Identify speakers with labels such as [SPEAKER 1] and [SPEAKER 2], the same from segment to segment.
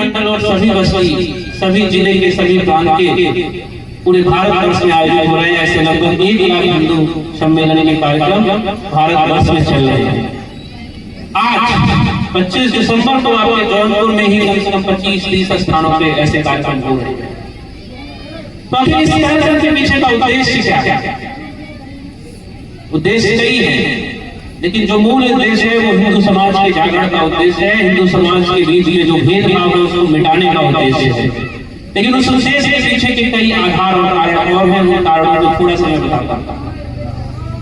[SPEAKER 1] मंडल और सभी बस्ती, सभी जिले के सभी प्रांत के पूरे भारतवर्ष में आयोजित हो रहे हैं। ऐसे लगभग 1 लाख हिंदू सम्मेलन के कार्यक्रम भारतवर्ष में चल रहे हैं। आज 25 दिसंबर को आपके जौनपुर में ही कम से कम 25-30 स्थानों पे ऐसे कार्यक्रम हो रहे हैं। तो अभी इस कार्यक्रम के पीछे का उद्देश्य क्या है? उद्देश्य कई है, लेकिन जो मूल उद्देश्य है वो हिंदू समाज के जागरण का उद्देश्य है। हिंदू समाज के बीच में जो भेदभाव है उसको मिटाने का उद्देश्य है। लेकिन उस उद्देश्य के पीछे के कई आधार और कारण और हैं। उन कारणों को थोड़ा सा मैं बताता हूं।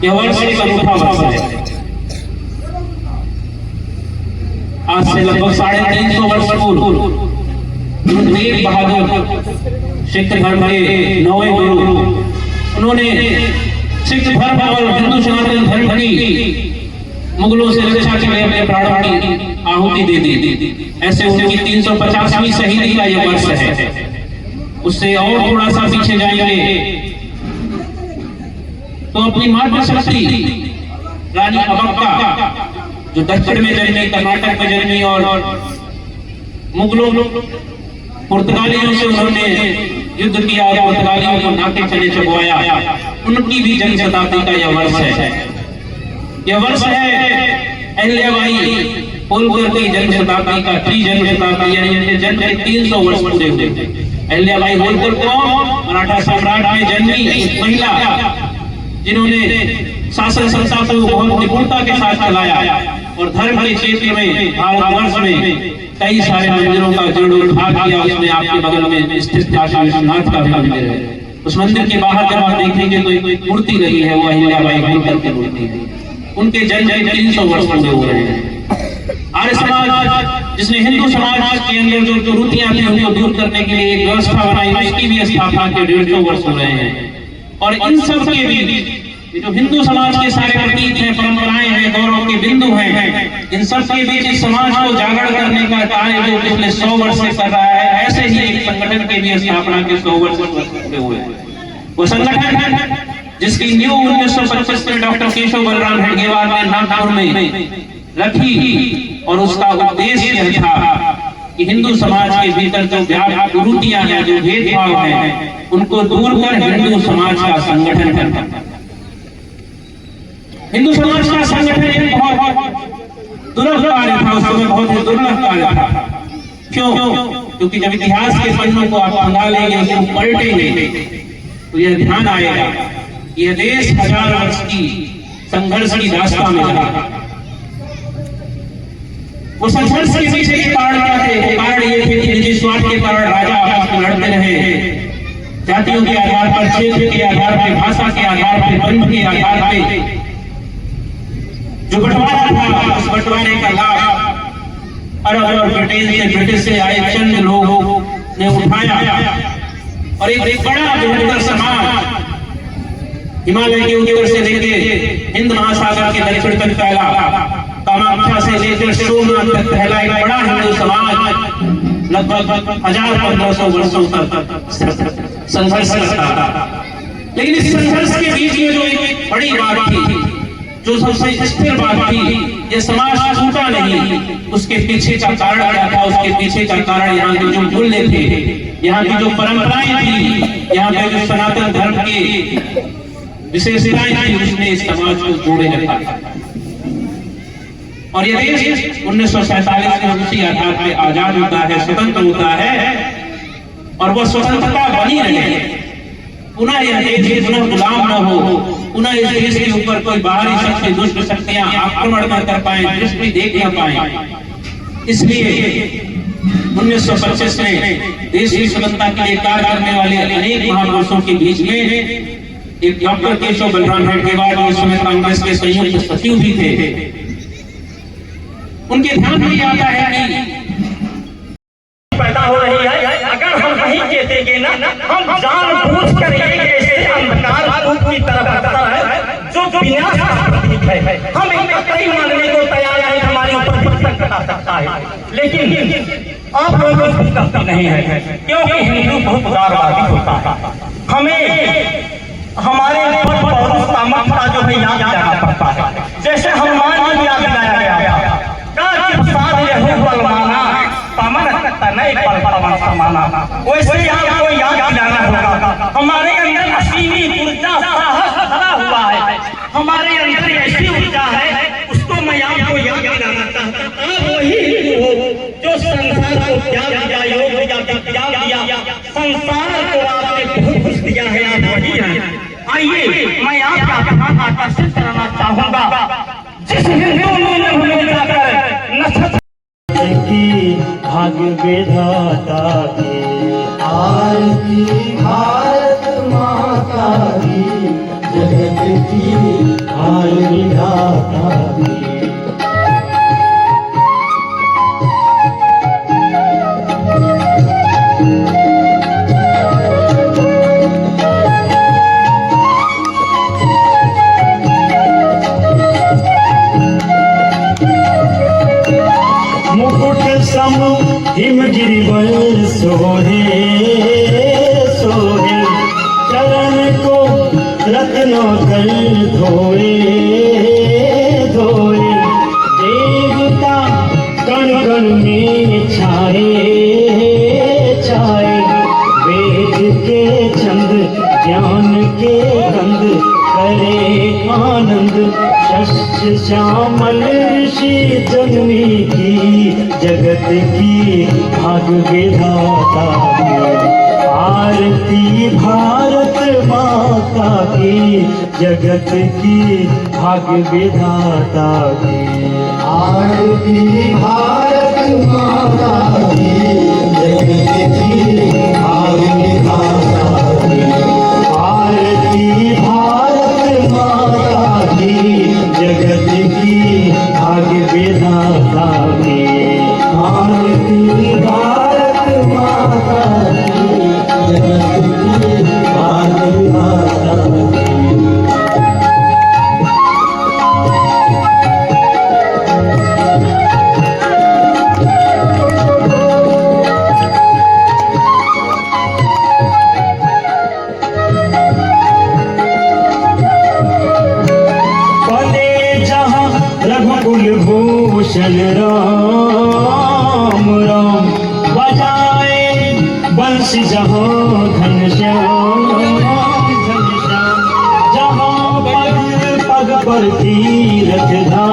[SPEAKER 1] यह वर्ष एक अनूठा वर्ष है। आज से लगभग 350 वर्ष पूर्व तेग बहादुर सिख धर्म के 9वें गुरु, उन्होंने सिख धर्म और हिंदू सनातन धर्म की मुगलों से रक्षा के लिए अपने प्राणों की आहुति दे दी। ऐसे उनकी 350वीं शहीदी का यह वर्ष है। उससे और थोड़ा सा पीछे जाएंगे तो अपनी मातृशक्ति रानी अबक्का, जो दक्षिण में जन्मी, कर्नाटक में जन्मी और मुगलों पुर्तगालियों से उन्होंने युद्ध किया, पुर्तगालियों को नाके चले चबवाया, उनकी भी जन्म शताब्दी का यह वर्ष है। यह वर्ष है अहिल्याबाई होलकर की जन्म शताब्दी का, जन्म शताब्दी यानी उनके जन्म के 300 वर्ष पूरे हुए। अहिल्याबाई होलकर को मराठा सम्राट में जन्मी महिला, जिन्होंने शासन संस्था को बहुत निपुणता के साथ चलाया और धर्म के क्षेत्र में भारतवर्ष में कई सारे मंदिरों का जीर्णोद्धार किया। उसमें आपके बगल में स्थित काशी विश्वनाथ का भी मंदिर है। उस मंदिर के बाहर जब आप देखेंगे तो एक मूर्ति लगी है, वो अहिल्याबाई होलकर की मूर्ति है। उनके जन्म के 300 वर्ष पूरे हो रहे हैं। आर्य समाज, जिसने हिंदू समाज के अंदर जो त्रुटियां थी उनको दूर करने के लिए एक व्यवस्था बनाई, उसकी भी स्थापना के 150 वर्ष हो रहे हैं। और इन सब के बीच जो हिंदू समाज के सारे प्रतीक हैं, परंपराएं हैं, गौरव के बिंदु हैं, इन सब के बीच इस समाज को जागरण करने का कार्य जो पिछले 100 वर्ष से कर रहा है, ऐसे ही एक संगठन के भी स्थापना के 100 वर्ष पूरे हुए हैं। वो संगठन जिसकी नींव 1925 में डॉक्टर केशव बलराम हेडगेवार ने नागपुर में रखी, और उसका उद्देश्य यह था कि हिंदू समाज के भीतर जो कुरीतियां हैं, जो भेदभाव हैं, उनको दूर कर हिंदू समाज का संगठन करना। हिंदू समाज का संगठन एक बहुत दुर्लभ कार्य था, उस समय बहुत ही दुर्लभ कार्य था। क्यों? क्योंकि जब इतिहास के पन्नों को आप खंगालेंगे, उसको पलटेंगे, तो यह ध्यान आएगा यह देश 1000 वर्ष की संघर्ष की रास्ता में रहा। वो संघर्ष के पीछे के कारण क्या थे? वो कारण ये थे कि निजी स्वार्थ के कारण राजा आपस में लड़ते रहे, जातियों के आधार पर, क्षेत्र के आधार पर, भाषा के आधार पर, पंथ के आधार पर जो बंटवारा था, उस बंटवारे का लाभ अरब और ब्रिटेन से आए चंद लोगों ने उठाया और एक बड़ा बृहत्तर समाज हिमालय के उत्तर से लेकर हिंद महासागर के दक्षिण तक फैला, कामाख्या से लेकर सोमनाथ तक फैला एक बड़ा हिंदू समाज लगभग 1500 वर्षों तक संघर्ष करता था। लेकिन इस संघर्ष के बीच में जो एक बड़ी बात थी, जो सबसे स्थिर बात थी, ये समाज टूटा नहीं। उसके पीछे का कारण क्या था? उसके पीछे का कारण यहाँ के जो मूल्य थे, यहाँ की जो परंपराएं थी, यहाँ पे जो सनातन धर्म की विशेषताएं थी, उसने इस समाज को जोड़े रखा था। और ये देश 1947 में उसी आधार पर आजाद होता है, स्वतंत्र होता है, और वो स्वतंत्रता बनी रहे। पुनः यह देश पुनः गुलाम न हो, पुनः इस देश के ऊपर कोई बाहरी शक्ति, दुष्ट शक्तियां आक्रमण न कर पाए, दृष्टि देख न पाए। इसलिए 1925 में देश की स्वतंत्रता के लिए कार्य करने वाले अनेक महापुरुषों के बीच में एक डॉक्टर केशव बलराम हेडगेवार, जो उस समय कांग्रेस के संयुक्त सचिव भी थे, उनके ध्यान में आता है कि
[SPEAKER 2] पैदा हो रही है। अगर हम नहीं कहते ना, हम जानबूझ कर एक ऐसे अंधकार कूप की तरफ बढ़ता है जो विनाश का प्रतीक है। हम इनका कई मानने को तैयार है, हमारे ऊपर विपद करा सकता है, लेकिन आप लोगों को दिक्कत नहीं है, क्योंकि हिंदू बहुत उदारवादी होता है। हमें हमारे पौरुष सामर्थ का जो है याद दिलाना पड़ता है। जैसे हनुमान जी याद दिलाया गया था, पमन तनय पर पवन समाना। वैसे आपको याद दिलाना होगा, हमारे अंदर असीमी ऊर्जा साहस भरा हुआ है, हमारे अंदर ऐसी ऊर्जा है, उसको मैं आपको याद दिलाना चाहता हूँ। आप वही हिंदू हो जो संसार को त्याग दिया, योग दिया, विज्ञान दिया, संसार को आपने बहुत कुछ दिया है, आप वही हैं। आइए मैं आपका ध्यान आकर्षित करना चाहूंगा, जिस हिंदू ने हमें जाकर नक्षत्र
[SPEAKER 3] की भाग्य विधाता की आरती भारत माता की, जगत की भाग्य विधाता की। सम हिमगिरि बल सोहे सोहे, चरण को रत्नों कर धोए धोए, देवता कण कण में छाए छाए, वेद के छंद ज्ञान के गंध करे आनंद, शस्य श्यामल ऋषि जन्मी की, जगत की भाग्य विधाता की आरती भारत माता की, जगत की भाग्य विधाता की आरती भारत माता की, जगत की भाग्य विधाता की आरती भारत माता की, जगत की भाग्य विधाता की आरती भारत माता की, जगत की भाग्य विधाता की। भूषण राम राम, बजाए बंसी जहाँ घनश्याम घनश्याम, जहाँ पग पग पर तीरथ धाम